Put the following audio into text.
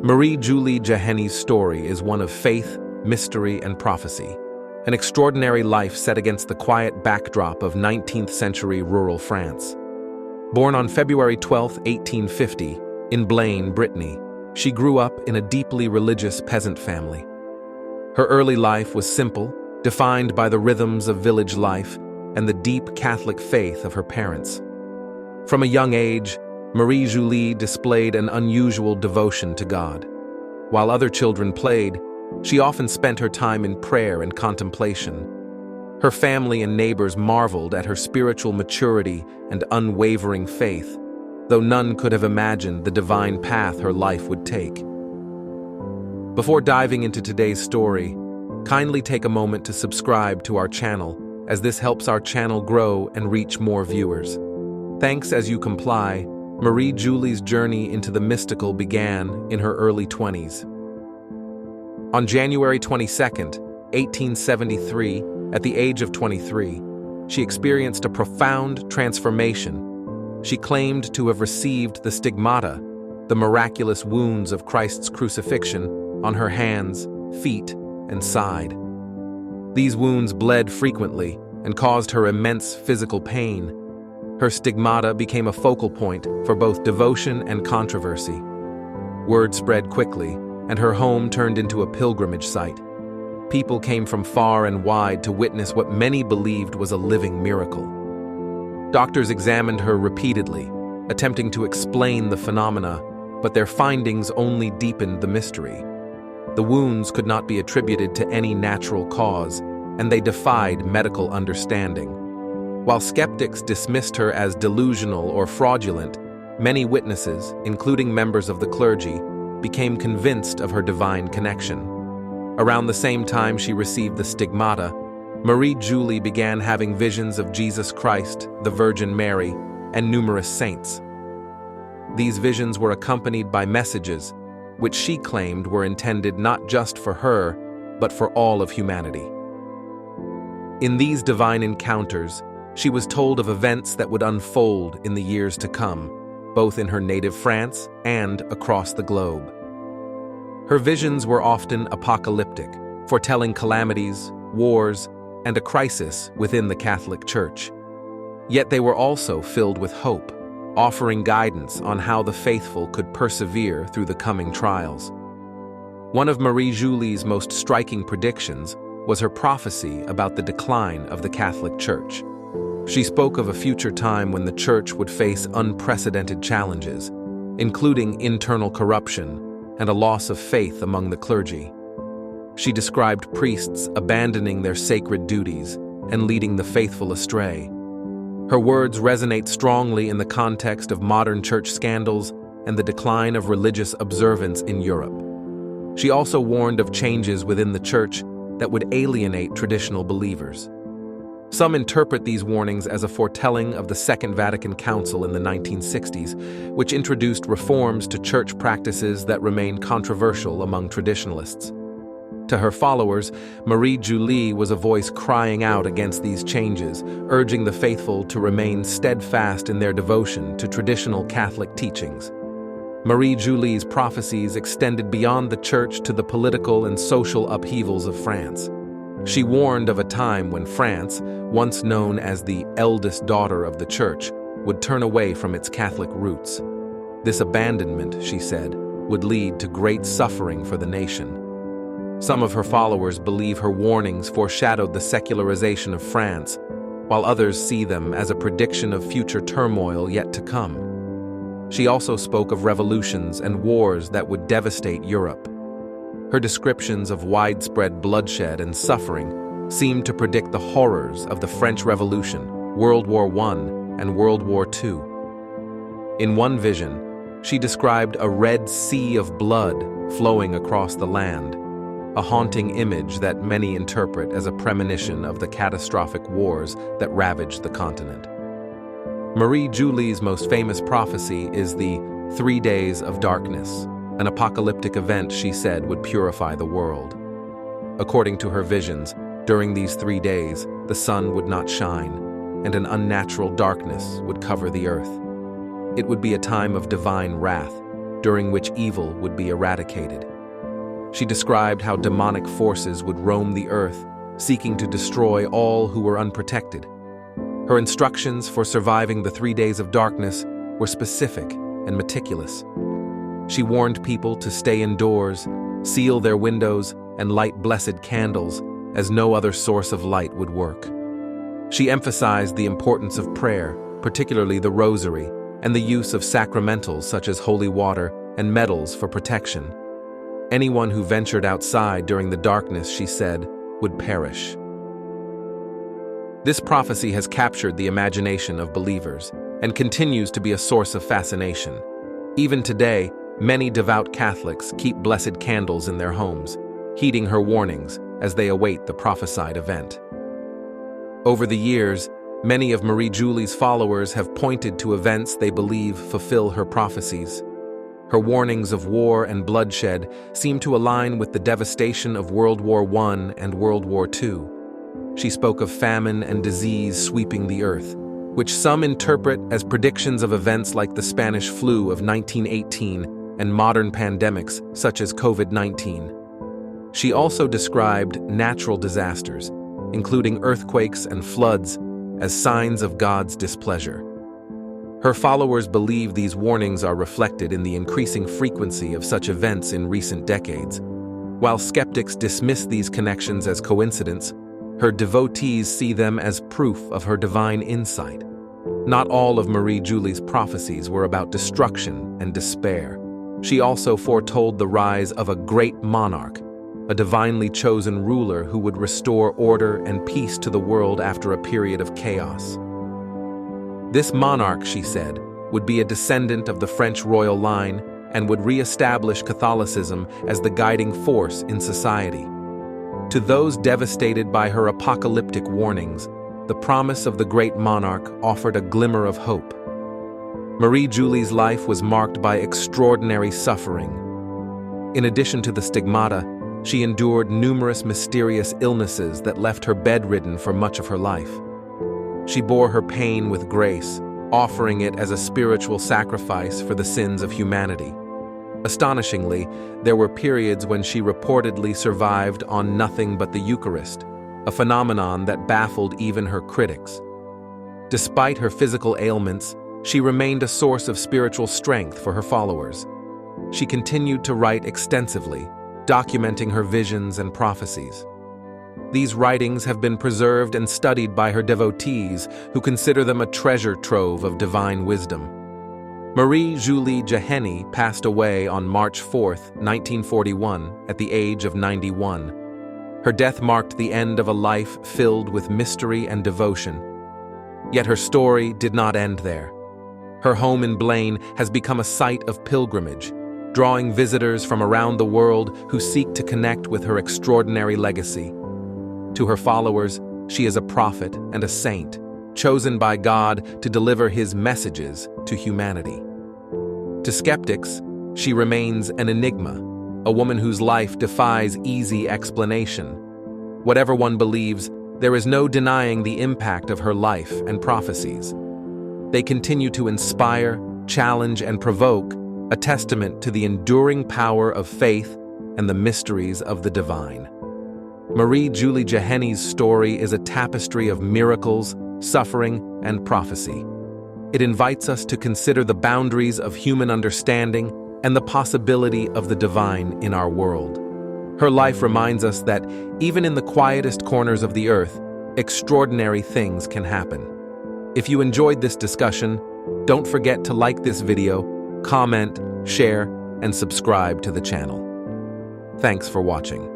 Julie Jahenny's story is one of faith, mystery, and prophecy, an extraordinary life set against the quiet backdrop of 19th-century rural France. Born on February 12, 1850, in Blaine, Brittany, she grew up in a deeply religious peasant family. Her early life was simple, defined by the rhythms of village life and the deep Catholic faith of her parents. From a young age, Julie displayed an unusual devotion to God. While other children played, she often spent her time in prayer and contemplation. Her family and neighbors marveled at her spiritual maturity and unwavering faith, though none could have imagined the divine path her life would take. Before diving into today's story, kindly take a moment to subscribe to our channel, as this helps our channel grow and reach more viewers. Thanks as you comply. Julie's journey into the mystical began in her early 20s. On January 22, 1873, at the age of 23, she experienced a profound transformation. She claimed to have received the stigmata, the miraculous wounds of Christ's crucifixion, on her hands, feet, and side. These wounds bled frequently and caused her immense physical pain. Her stigmata became a focal point for both devotion and controversy. Word spread quickly, and her home turned into a pilgrimage site. People came from far and wide to witness what many believed was a living miracle. Doctors examined her repeatedly, attempting to explain the phenomena, but their findings only deepened the mystery. The wounds could not be attributed to any natural cause, and they defied medical understanding. While skeptics dismissed her as delusional or fraudulent, many witnesses, including members of the clergy, became convinced of her divine connection. Around the same time she received the stigmata, Julie began having visions of Jesus Christ, the Virgin Mary, and numerous saints. These visions were accompanied by messages, which she claimed were intended not just for her, but for all of humanity. In these divine encounters, she was told of events that would unfold in the years to come, both in her native France and across the globe. Her visions were often apocalyptic, foretelling calamities, wars, and a crisis within the Catholic Church. Yet they were also filled with hope, offering guidance on how the faithful could persevere through the coming trials. One of Julie's most striking predictions was her prophecy about the decline of the Catholic Church. She spoke of a future time when the Church would face unprecedented challenges, including internal corruption and a loss of faith among the clergy. She described priests abandoning their sacred duties and leading the faithful astray. Her words resonate strongly in the context of modern church scandals and the decline of religious observance in Europe. She also warned of changes within the Church that would alienate traditional believers. Some interpret these warnings as a foretelling of the Second Vatican Council in the 1960s, which introduced reforms to church practices that remain controversial among traditionalists. To her followers, Julie was a voice crying out against these changes, urging the faithful to remain steadfast in their devotion to traditional Catholic teachings. Julie's prophecies extended beyond the Church to the political and social upheavals of France. She warned of a time when France, once known as the eldest daughter of the Church, would turn away from its Catholic roots. This abandonment, she said, would lead to great suffering for the nation. Some of her followers believe her warnings foreshadowed the secularization of France, while others see them as a prediction of future turmoil yet to come. She also spoke of revolutions and wars that would devastate Europe. Her descriptions of widespread bloodshed and suffering seemed to predict the horrors of the French Revolution, World War I, and World War II. In one vision, she described a red sea of blood flowing across the land, a haunting image that many interpret as a premonition of the catastrophic wars that ravaged the continent. Julie's most famous prophecy is the 3 days of darkness, an apocalyptic event she said would purify the world. According to her visions, during these 3 days, the sun would not shine, and an unnatural darkness would cover the earth. It would be a time of divine wrath, during which evil would be eradicated. She described how demonic forces would roam the earth, seeking to destroy all who were unprotected. Her instructions for surviving the 3 days of darkness were specific and meticulous. She warned people to stay indoors, seal their windows, and light blessed candles, as no other source of light would work. She emphasized the importance of prayer, particularly the rosary, and the use of sacramentals such as holy water and medals for protection. Anyone who ventured outside during the darkness, she said, would perish. This prophecy has captured the imagination of believers and continues to be a source of fascination. Even today, many devout Catholics keep blessed candles in their homes, heeding her warnings as they await the prophesied event. Over the years, many of Marie Julie's followers have pointed to events they believe fulfill her prophecies. Her warnings of war and bloodshed seem to align with the devastation of World War I and World War II. She spoke of famine and disease sweeping the earth, which some interpret as predictions of events like the Spanish flu of 1918 and modern pandemics such as COVID-19. She also described natural disasters, including earthquakes and floods, as signs of God's displeasure. Her followers believe these warnings are reflected in the increasing frequency of such events in recent decades. While skeptics dismiss these connections as coincidence, her devotees see them as proof of her divine insight. Not all of Marie Julie's prophecies were about destruction and despair. She also foretold the rise of a great monarch, a divinely chosen ruler who would restore order and peace to the world after a period of chaos. This monarch, she said, would be a descendant of the French royal line and would re-establish Catholicism as the guiding force in society. To those devastated by her apocalyptic warnings, the promise of the great monarch offered a glimmer of hope. Marie Julie's life was marked by extraordinary suffering. In addition to the stigmata, she endured numerous mysterious illnesses that left her bedridden for much of her life. She bore her pain with grace, offering it as a spiritual sacrifice for the sins of humanity. Astonishingly, there were periods when she reportedly survived on nothing but the Eucharist, a phenomenon that baffled even her critics. Despite her physical ailments, she remained a source of spiritual strength for her followers. She continued to write extensively, documenting her visions and prophecies. These writings have been preserved and studied by her devotees, who consider them a treasure trove of divine wisdom. Marie Julie Jahenny passed away on March 4, 1941, at the age of 91. Her death marked the end of a life filled with mystery and devotion. Yet her story did not end there. Her home in Blaine has become a site of pilgrimage, drawing visitors from around the world who seek to connect with her extraordinary legacy. To her followers, she is a prophet and a saint, chosen by God to deliver his messages to humanity. To skeptics, she remains an enigma, a woman whose life defies easy explanation. Whatever one believes, there is no denying the impact of her life and prophecies. They continue to inspire, challenge, and provoke, a testament to the enduring power of faith and the mysteries of the divine. Marie Julie Jahenny's story is a tapestry of miracles, suffering, and prophecy. It invites us to consider the boundaries of human understanding and the possibility of the divine in our world. Her life reminds us that even in the quietest corners of the earth, extraordinary things can happen. If you enjoyed this discussion, don't forget to like this video, comment, share, and subscribe to the channel. Thanks for watching.